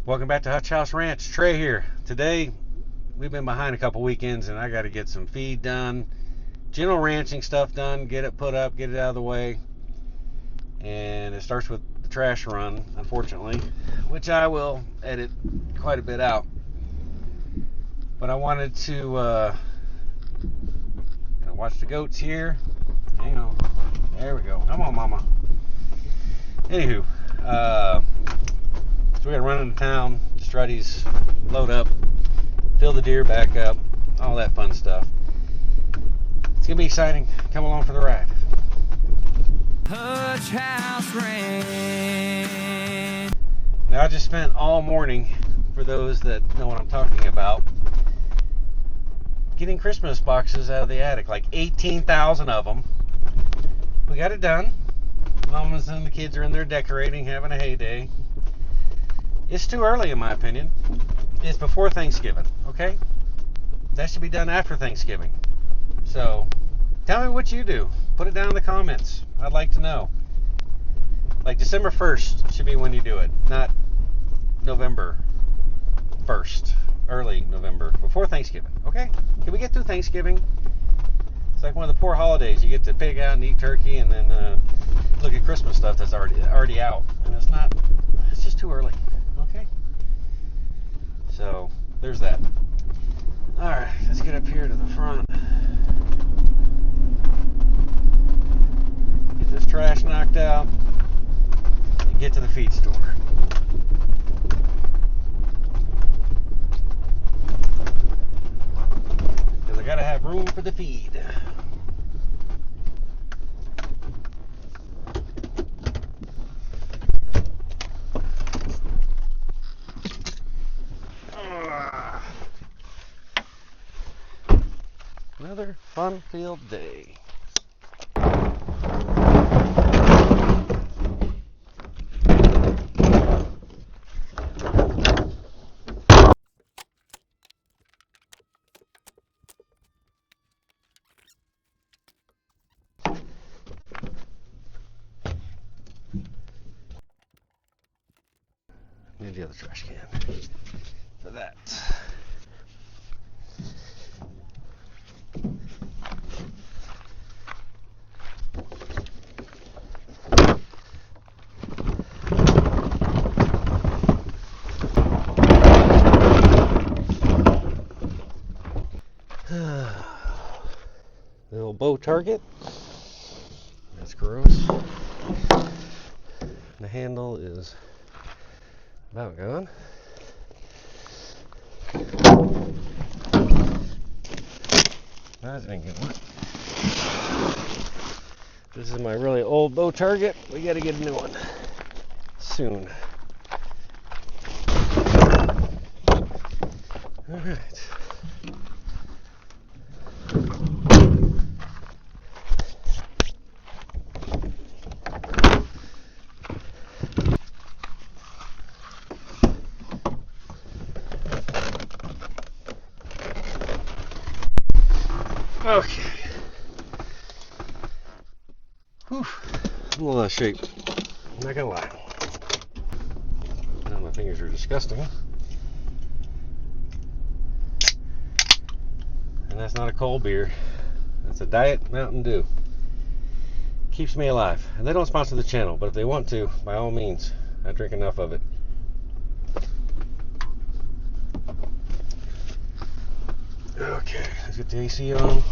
Welcome back to Huch House Ranch. Trey here. Today, we've been behind a couple weekends and I got to get some feed done, general ranching stuff done, get it put up, get it out of the way. And it starts with the trash run, unfortunately, which I will edit quite a bit out. But I wanted to watch the goats here. Hang on. There we go. Come on, mama. Anywho, so we got to run into town, strutties, load up, fill the deer back up, all that fun stuff. It's going to be exciting. Come along for the ride. Huch House Ranch. Now, I just spent all morning, for those that know what I'm talking about, getting Christmas boxes out of the attic, like 18,000 of them. We got it done. Mamas and the kids are in there decorating, having a heyday. It's too early, in my opinion. It's before Thanksgiving, okay? That should be done after Thanksgiving. So, tell me what you do. Put it down in the comments. I'd like to know. Like December 1st should be when you do it, not November 1st, early November, before Thanksgiving, okay? Can we get through Thanksgiving? It's like one of the poor holidays. You get to pig out and eat turkey and then look at Christmas stuff that's already out. And it's just too early. Okay, so there's that. All right, let's get up here to the front. Get this trash knocked out and get to the feed store. Because I gotta have room for the feed. Another fun-filled day. Need the other trash can for that. Little bow target. That's gross. The handle is about gone. That didn't get one. This is my really old bow target. We got to get a new one soon. All right. Okay. Whew. I'm a little out of shape. I'm not gonna lie. Now my fingers are disgusting. And that's not a cold beer. That's a Diet Mountain Dew. Keeps me alive. And they don't sponsor the channel, but if they want to, by all means, I drink enough of it. Okay, let's get the AC on.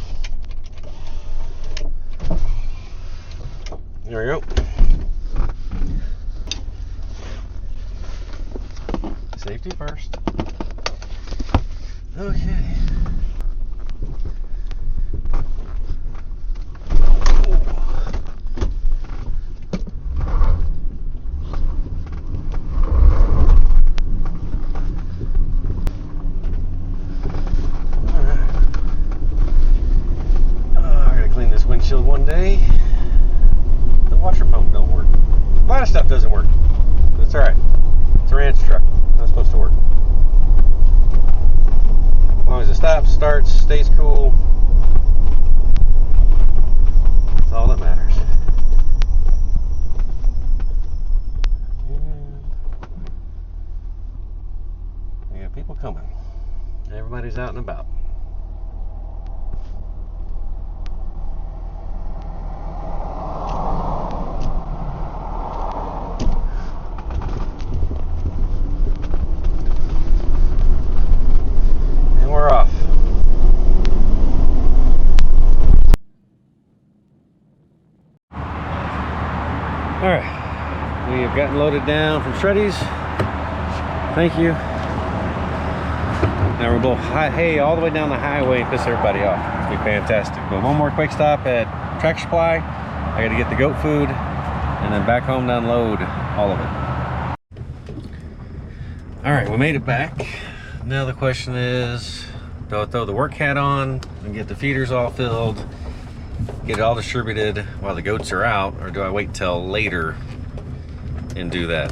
There we go. Safety first. Okay. Windshield one day. The washer pump don't work. A lot of stuff doesn't work. That's alright. It's a ranch truck. Not supposed to work. As long as it stops, starts, stays cool. That's all that matters. People coming. Everybody's out and about. And we're off. Alright, we have gotten loaded down from Shreddy's. Thank you. Now we're going to blow hay all the way down the highway and piss everybody off. It'll be fantastic. But one more quick stop at Tractor Supply. I got to get the goat food and then back home to unload all of it. Alright, we made it back. Now the question is, do I throw the work hat on and get the feeders all filled, get it all distributed while the goats are out, or do I wait till later and do that?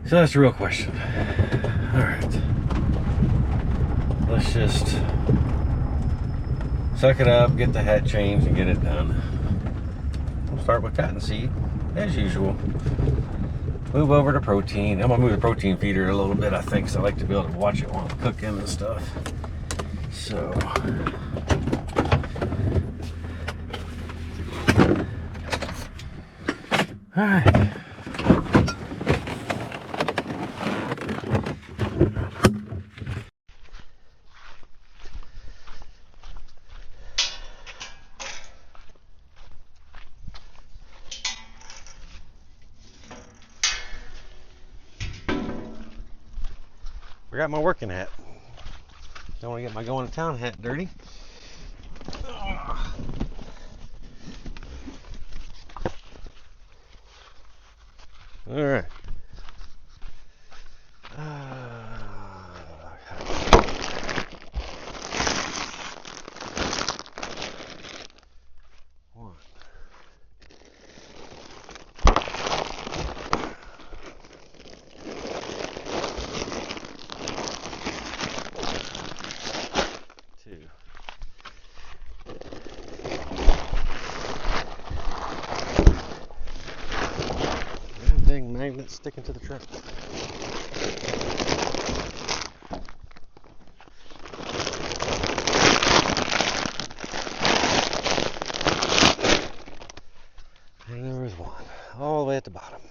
So that's the real question. Alright. Let's just suck it up, get the hat changed, and get it done. We'll start with cottonseed, as usual. Move over to protein. I'm gonna move the protein feeder a little bit, I think, so I like to be able to watch it while I'm cooking and stuff. So, all right. Forgot my working hat. Don't want to get my going to town hat dirty. All right. One. Two. God dang magnet sticking to the truck. And there was one, all the way at the bottom.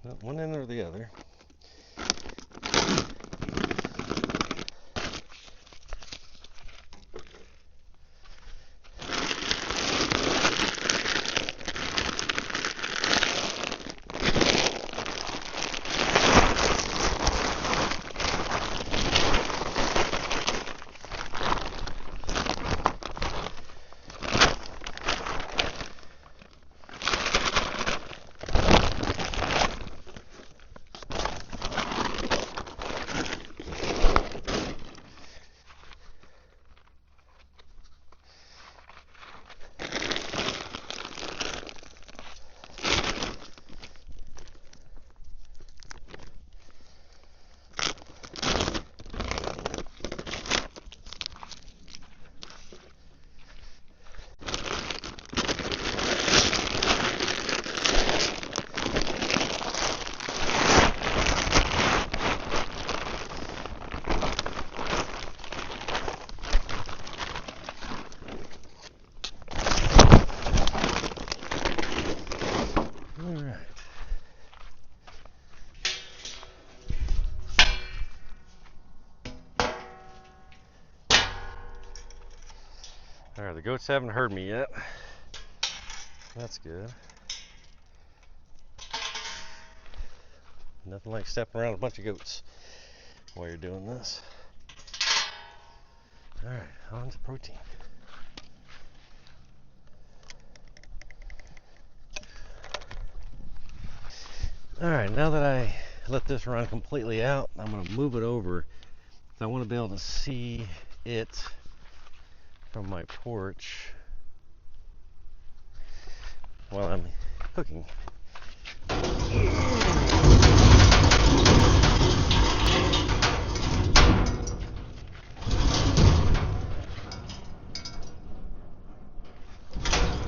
Not one end or the other. Alright, the goats haven't heard me yet. That's good. Nothing like stepping around a bunch of goats while you're doing this. Alright, on to protein. Alright, now that I let this run completely out, I'm going to move it over. I want to be able to see it from my porch while I'm cooking.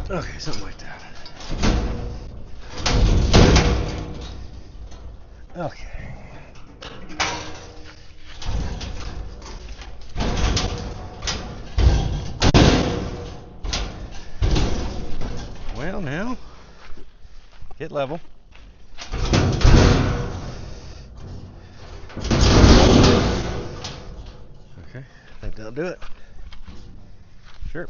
Okay, something like that. Okay. Well, now, get level. Okay, I think that'll do it. Sure.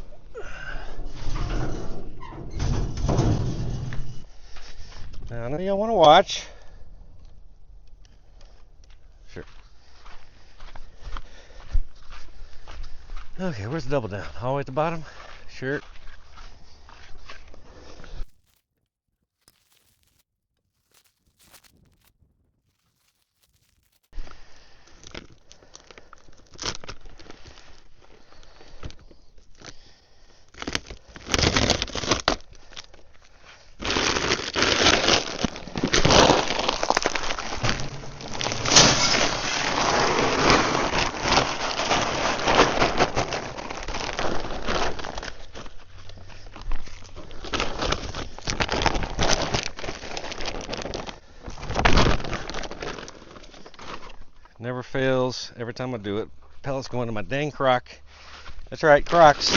Now, I know y'all want to watch. Sure. Okay, where's the double down? All the way at the bottom? Sure. Never fails. Every time I do it, pellets go into my dang crock. That's right, Crocs.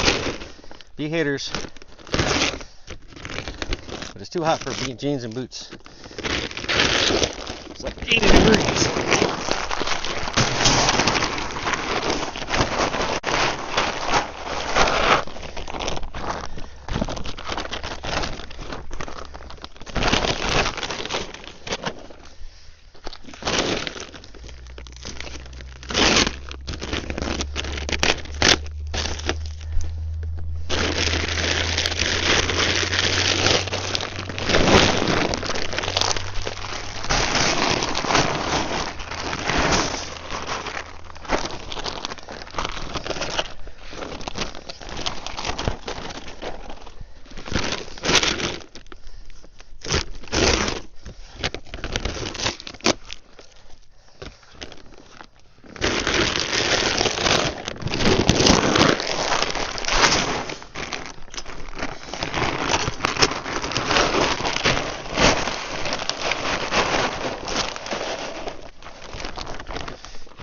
Be haters. But it's too hot for jeans and boots. It's like 80 degrees.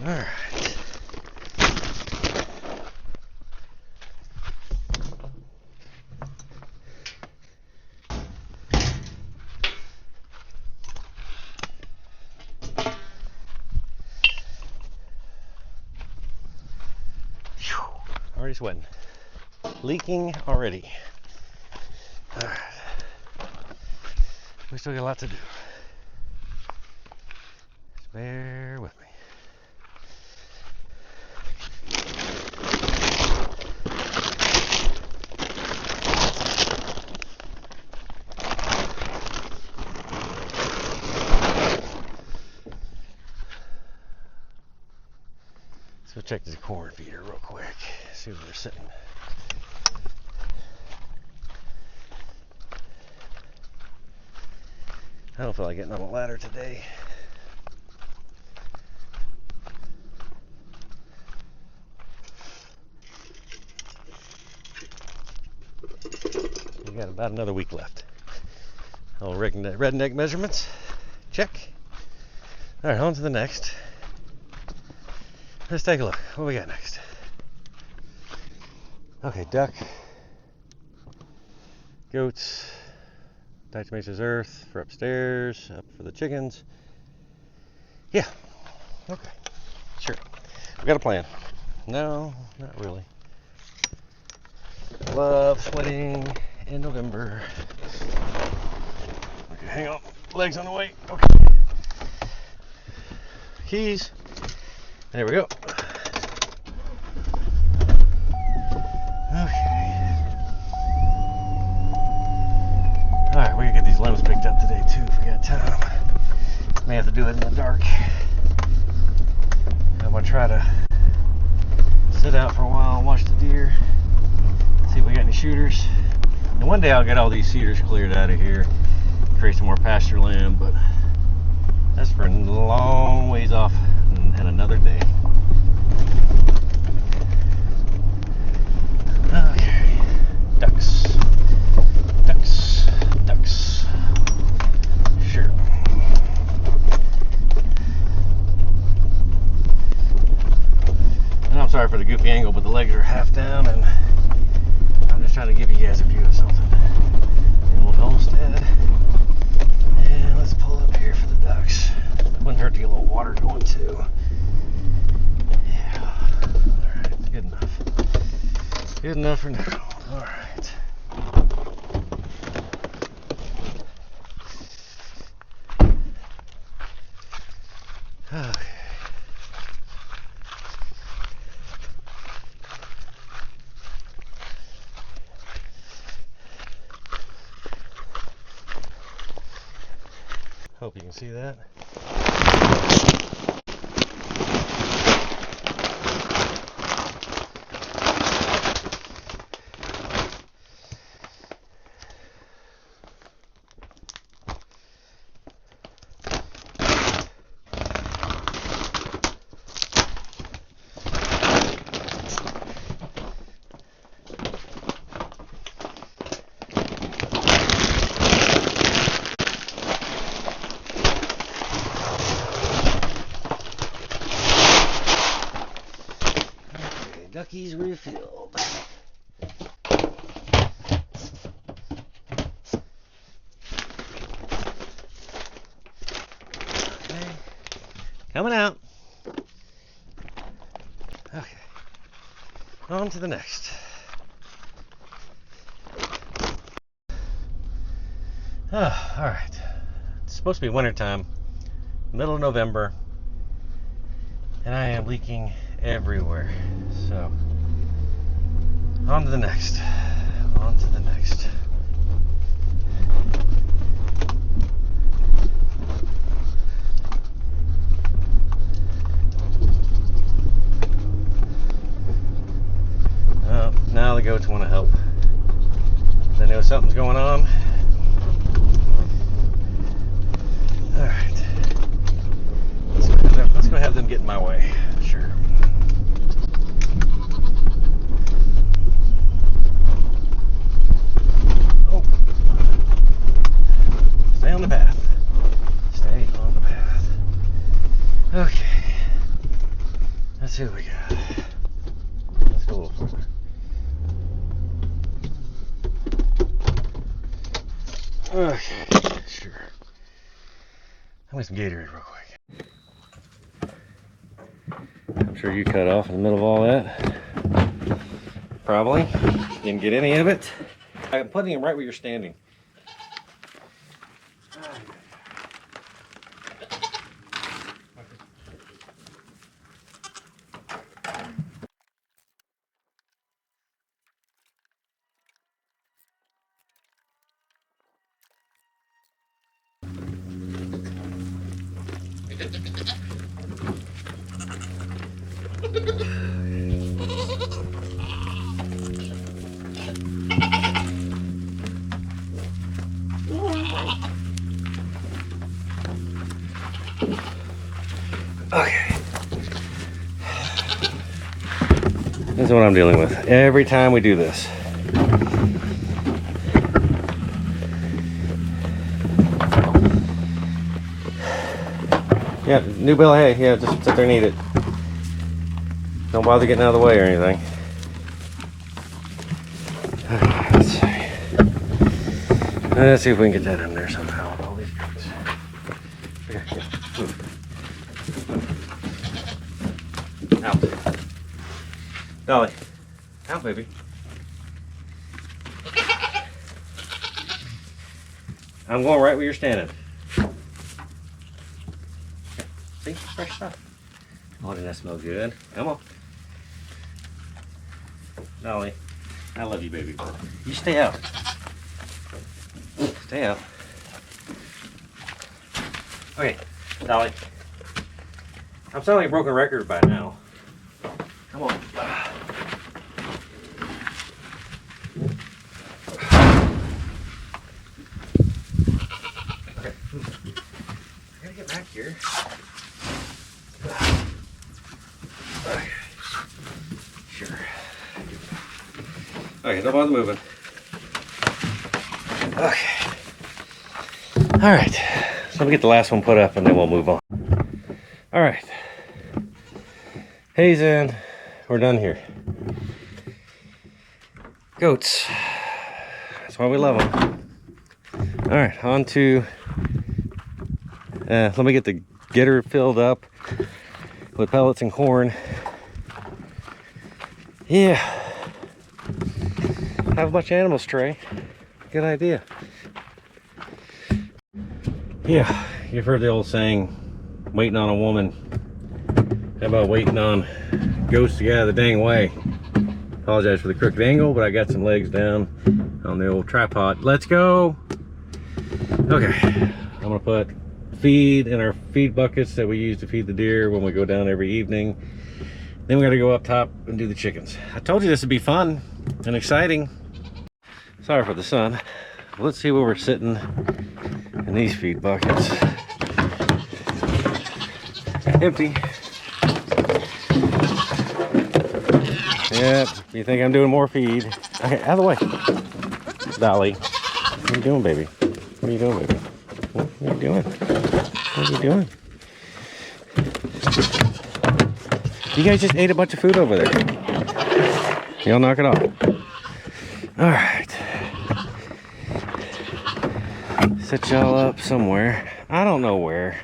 Alright. Already sweating. Leaking already. Alright. We still got a lot to do. Just bear with me. Let's go check the corn feeder real quick. See where they're sitting. I don't feel like getting on a ladder today. We got about another week left. Little redneck measurements. Check. All right, on to the next. Let's take a look. What we got next? Okay, duck, goats, diatomaceous earth for upstairs, up for the chickens. Yeah, okay, sure. We got a plan. No, not really. Love sweating in November. Okay, hang on. Legs on the way. Okay. Keys. There we go. Okay. Alright, we gotta get these limbs picked up today too if we got time. May have to do it in the dark. I'm gonna try to sit out for a while and watch the deer. See if we got any shooters. And one day I'll get all these cedars cleared out of here, create some more pasture land, but that's for a long ways off and another day. Okay. Ducks. Ducks. Ducks. Sure. And I'm sorry for the goofy angle, but the legs are half down and I'm just trying to give you guys a view of something. The old homestead. And let's pull up here for the ducks. Wouldn't hurt to get a little water going too. Yeah. Alright, good enough. Good enough for now. Alright. Okay. Hope you can see that. Duckies refilled. Okay. Coming out. Okay. On to the next. Oh, all right. It's supposed to be wintertime, middle of November, and I am leaking everywhere. So, on to the next. On to the next. Now the goats want to help. They know something's going on. Alright. Let's go have them get in my way. Sure. Oh. Stay on the path. Stay on the path. Okay. Let's see what we got. Let's go a little further. Okay, sure. I'll make some Gatorade real quick. I'm sure you cut off in the middle of all that. Probably. Didn't get any of it. I'm putting them right where you're standing. Okay. This is what I'm dealing with every time we do this. Yeah, new bale of hay. Yeah, just sit there and eat it. Don't bother getting out of the way or anything. Let's see. Let's see if we can get that in there somehow with all these goats. Okay, move. Out. Dolly. Out, baby. I'm going right where you're standing. See, fresh stuff. Oh, didn't that smell good? Come on. Dolly, I love you, baby. You stay out. Stay out. Okay, Dolly. I'm sounding like a broken record by now. Come on. Okay. I gotta get back here. Okay. Sure. Okay, don't bother moving. Okay. All right. So let me get the last one put up and then we'll move on. All right. Hay's in. We're done here. Goats. That's why we love them. All right, on to. Let me get the getter filled up with pellets and corn. Yeah. Have a bunch of animals stray. Good idea. Yeah, you've heard the old saying, waiting on a woman. How about waiting on ghosts to get out of the dang way? Apologize for the crooked angle, but I got some legs down on the old tripod. Let's go. Okay, I'm gonna put feed in our feed buckets that we use to feed the deer when we go down every evening. Then we gotta go up top and do the chickens. I told you this would be fun and exciting. Sorry for the sun. Let's see where we're sitting in these feed buckets. Empty. Yep, you think I'm doing more feed. Okay, out of the way. Dolly. What are you doing, baby? What are you doing, baby? What are you doing? What are you doing? You guys just ate a bunch of food over there. Y'all knock it off. Alright. Set y'all up somewhere. I don't know where.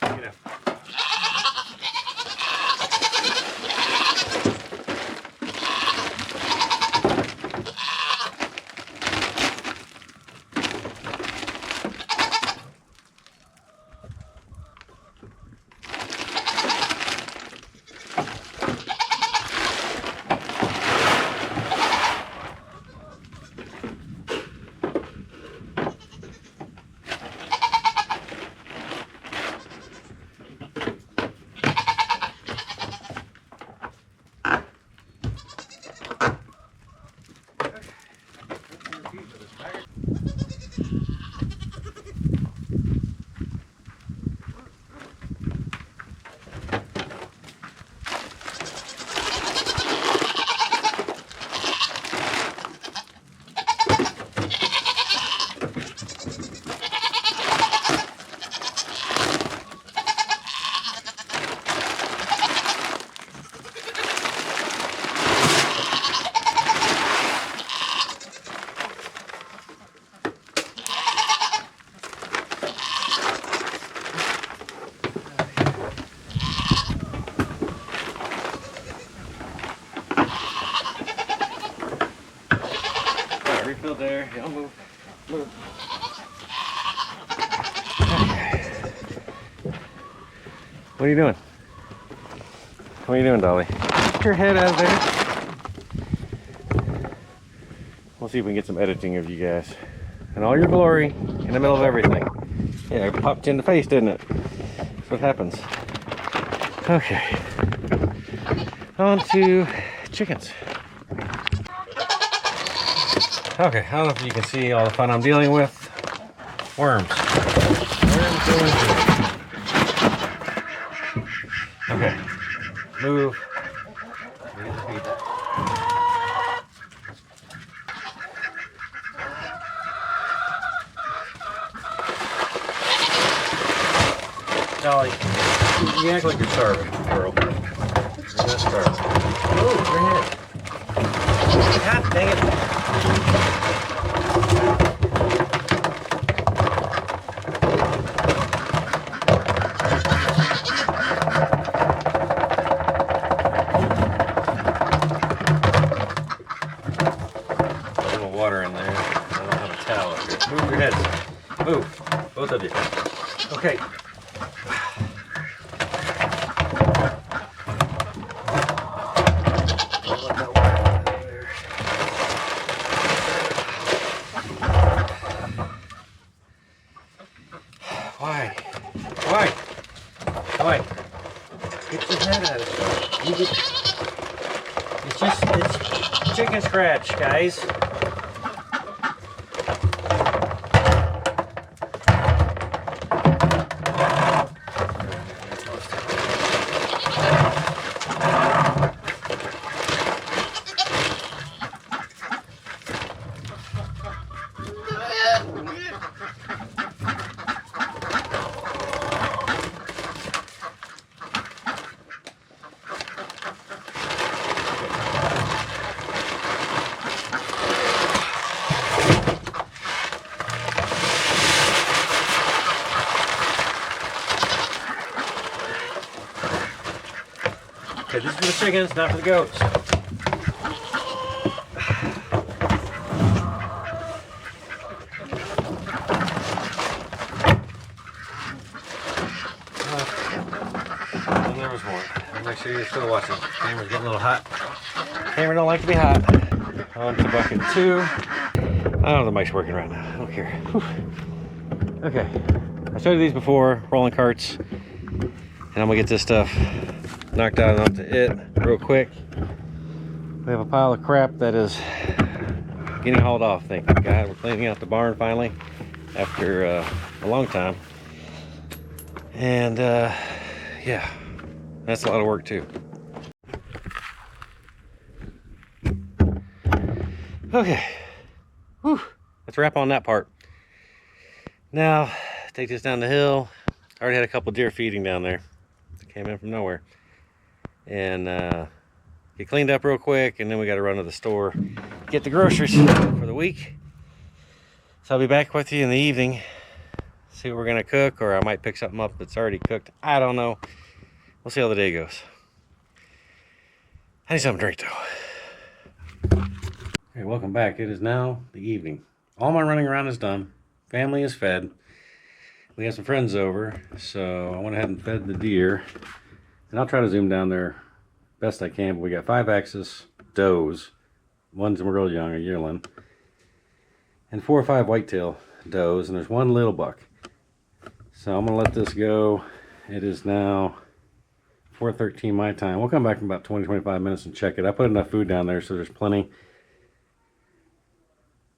Get up. Refill there. Y'all move. Move. Okay. What are you doing? What are you doing, Dolly? Get your head out of there. We'll see if we can get some editing of you guys. And all your glory in the middle of everything. Yeah, it popped you in the face, didn't it? That's what happens. Okay. On to chickens. Okay, I don't know if you can see all the fun I'm dealing with. Worms. Worms doing good. Okay. Move. Dolly, you act like you're starving, girl. You're not starving. Oh, your head. God dang it. Okay. Why? Why? Why? Get your head out of it. You get... It's chicken scratch, guys. Okay, this is for the chickens, not for the goats. And there was more. Make sure you're still watching. Camera's getting a little hot. Camera don't like to be hot. On to bucket 2. I don't know if the mic's working right now. I don't care. Whew. Okay. I showed you these before, rolling carts. And I'm gonna get this stuff knocked out onto it real quick. We have a pile of crap that is getting hauled off. Thank God, we're cleaning out the barn finally after a long time. And yeah, that's a lot of work too. Okay, whew. Let's wrap on that part. Now, take this down the hill. I already had a couple deer feeding down there. Came in from nowhere. And get cleaned up real quick, and then we got to run to the store, get the groceries for the week. So I'll be back with you in the evening, see what we're gonna cook, or I might pick something up that's already cooked. I don't know. We'll see how the day goes. I need something to drink though. Okay, welcome back. It is now the evening. All my running around is done. Family is fed. We have some friends over, so I went ahead and fed the deer. And I'll try to zoom down there best I can, but we got 5-axis does. One's real young, a yearling. And 4 or 5 whitetail does, and there's one little buck. So I'm gonna let this go. It is now 4:13 my time. We'll come back in about 20-25 minutes and check it. I put enough food down there, so there's plenty.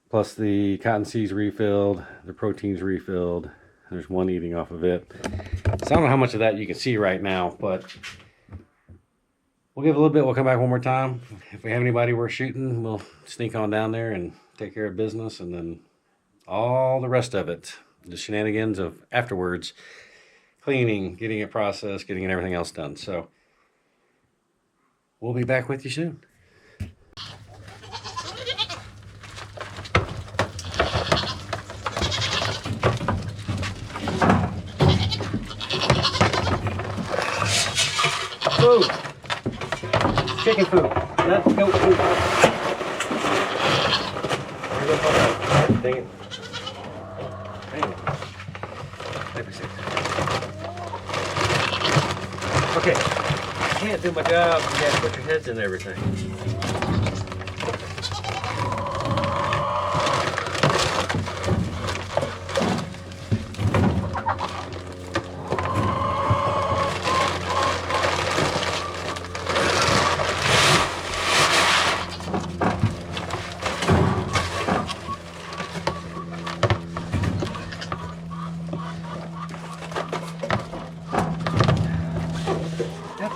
Plus the cottonseeds refilled, the protein's refilled. There's one eating off of it. So I don't know how much of that you can see right now, but we'll give a little bit. We'll come back one more time. If we have anybody we're shooting, we'll sneak on down there and take care of business, and then all the rest of it, the shenanigans of afterwards, cleaning, getting it processed, getting everything else done. So we'll be back with you soon. Food. Chicken food, not goat food. Dang it. Dang it. Okay, I can't do my job. You guys put your heads in everything.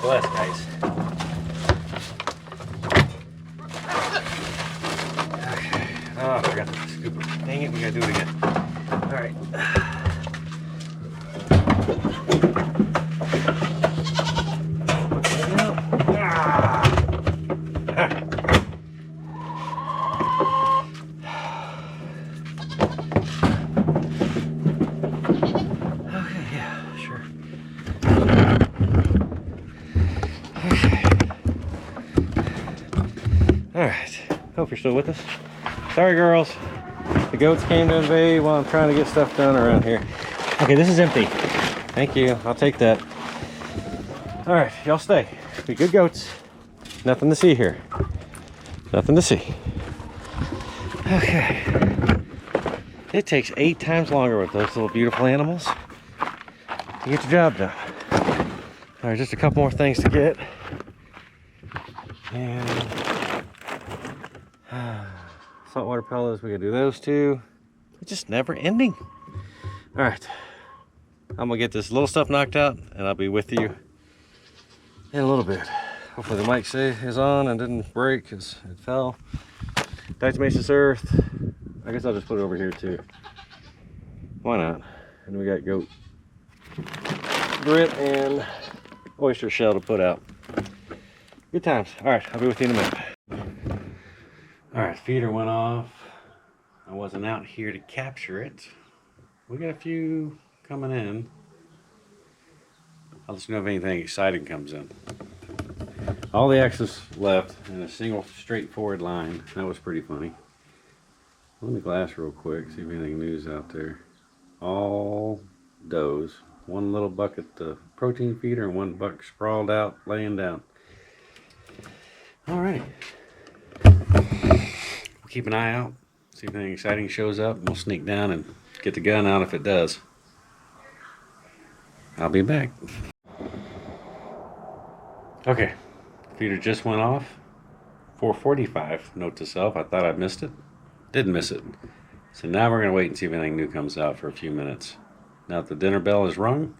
Bless, guys. Okay. Oh, I forgot the scooper. Dang it, we gotta do it again. All right. Okay, yeah, sure. Alright, hope you're still with us. Sorry girls, the goats came to invade while I'm trying to get stuff done around here. Okay, this is empty. Thank you. I'll take that. All right, y'all stay. Be good goats. Nothing to see here. Nothing to see. Okay. It takes 8 times longer with those little beautiful animals to get the job done. All right, just a couple more things to get. And saltwater pillows, we gotta do those too. It's just never ending. All right, I'm gonna get this little stuff knocked out and I'll be with you in a little bit. Hopefully the mic is on and didn't break because it fell. Diatomaceous earth. I guess I'll just put it over here too. Why not? And we got goat grit and oyster shell to put out. Good times. All right, I'll be with you in a minute. All right, feeder went off. I wasn't out here to capture it. We got a few coming in. I'll let you know if anything exciting comes in. All the X's left in a single straightforward line. That was pretty funny. Let me glass real quick, see if anything new's out there. All does. One little buck at the protein feeder and one buck sprawled out, laying down. Alrighty. We'll keep an eye out, see if anything exciting shows up, and we'll sneak down and get the gun out if it does. I'll be back. Okay, feeder just went off. 4:45, note to self, I thought I missed it. Didn't miss it. So now we're gonna wait and see if anything new comes out for a few minutes. Now that the dinner bell is rung,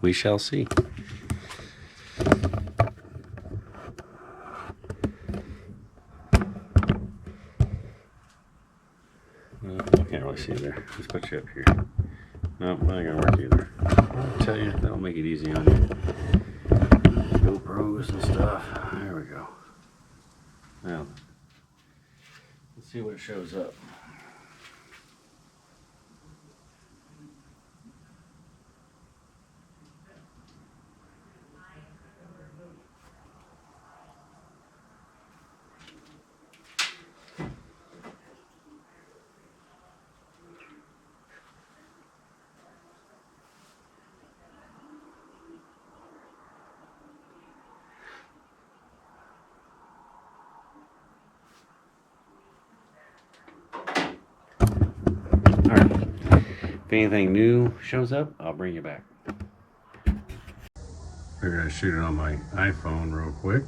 we shall see. I can't really see there. Let's put you up here. Nope, that ain't gonna work either. I'll tell you, that'll make it easy on you. GoPros and stuff. There we go. Now, let's see what shows up. Alright, if anything new shows up, I'll bring you back. Figured I'd shoot it on my iPhone real quick.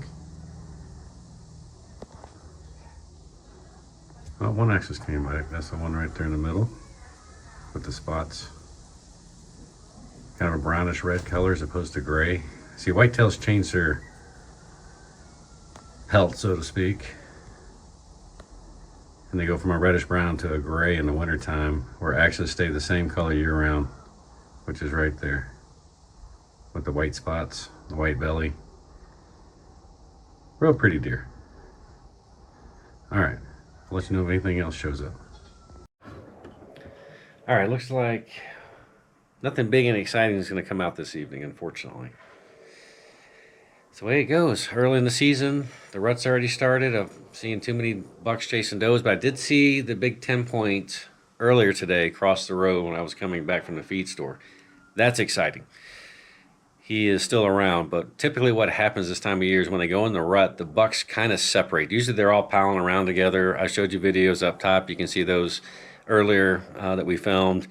Oh, one axis came back. That's the one right there in the middle with the spots. Kind of a brownish red color as opposed to gray. See, whitetails change their pelt, so to speak. And they go from a reddish brown to a gray in the wintertime, where axes stay the same color year round, which is right there. With the white spots, the white belly. Real pretty deer. All right, I'll let you know if anything else shows up. All right, looks like nothing big and exciting is going to come out this evening, unfortunately. It's the way it goes. Early in the season, the rut's already started. I've seen too many bucks chasing does, but I did see the big 10-point earlier today across the road when I was coming back from the feed store. That's exciting. He is still around, but typically what happens this time of year is when they go in the rut, the bucks kind of separate. Usually they're all piling around together. I showed you videos up top. You can see those earlier that we filmed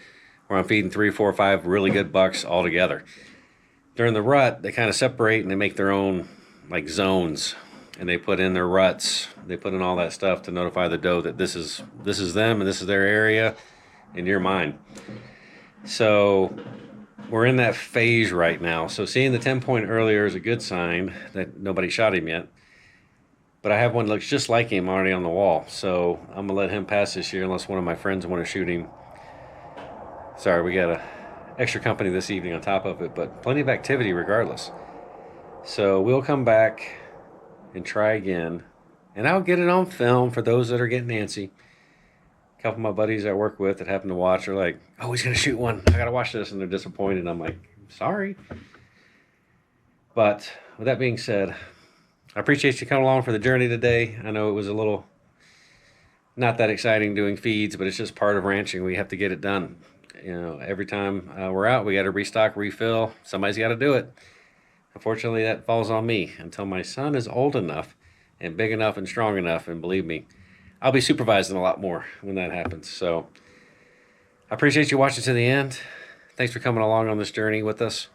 where I'm feeding 3, 4, 5 really good bucks all together. During the rut, they kind of separate and they make their own like zones, and they put in their ruts. They put in all that stuff to notify the doe that this is them and this is their area and you're mine. So we're in that phase right now. So seeing the 10-point earlier is a good sign that nobody shot him yet. But I have one that looks just like him already on the wall. So I'm going to let him pass this year unless one of my friends want to shoot him. Sorry, we got a extra company this evening on top of it, but plenty of activity regardless. So we'll come back and try again, and I'll get it on film for those that are getting antsy. A couple of my buddies I work with that happen to watch are like, oh, he's gonna shoot one, I gotta watch this, and they're disappointed. I'm like, sorry. But with that being said, I appreciate you coming along for the journey today. I know it was a little not that exciting doing feeds, but it's just part of ranching. We have to get it done. You know, every time we're out, we got to restock, refill. Somebody's got to do it. Unfortunately, that falls on me until my son is old enough and big enough and strong enough. And believe me, I'll be supervising a lot more when that happens. So I appreciate you watching to the end. Thanks for coming along on this journey with us.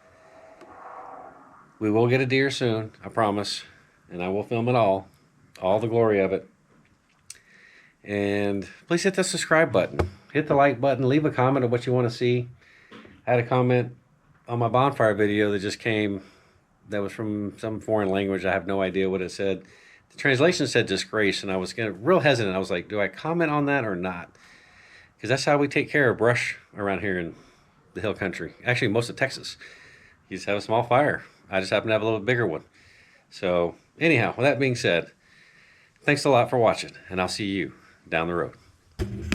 We will get a deer soon, I promise. And I will film it all the glory of it. And please hit the subscribe button. Hit the like button. Leave a comment of what you want to see. I had a comment on my bonfire video that just came that was from some foreign language. I have no idea what it said. The translation said disgrace, and I was real hesitant. I was like, do I comment on that or not? Because that's how we take care of brush around here in the hill country. Actually, most of Texas. You just have a small fire. I just happen to have a little bigger one. So anyhow, with that being said, thanks a lot for watching, and I'll see you down the road.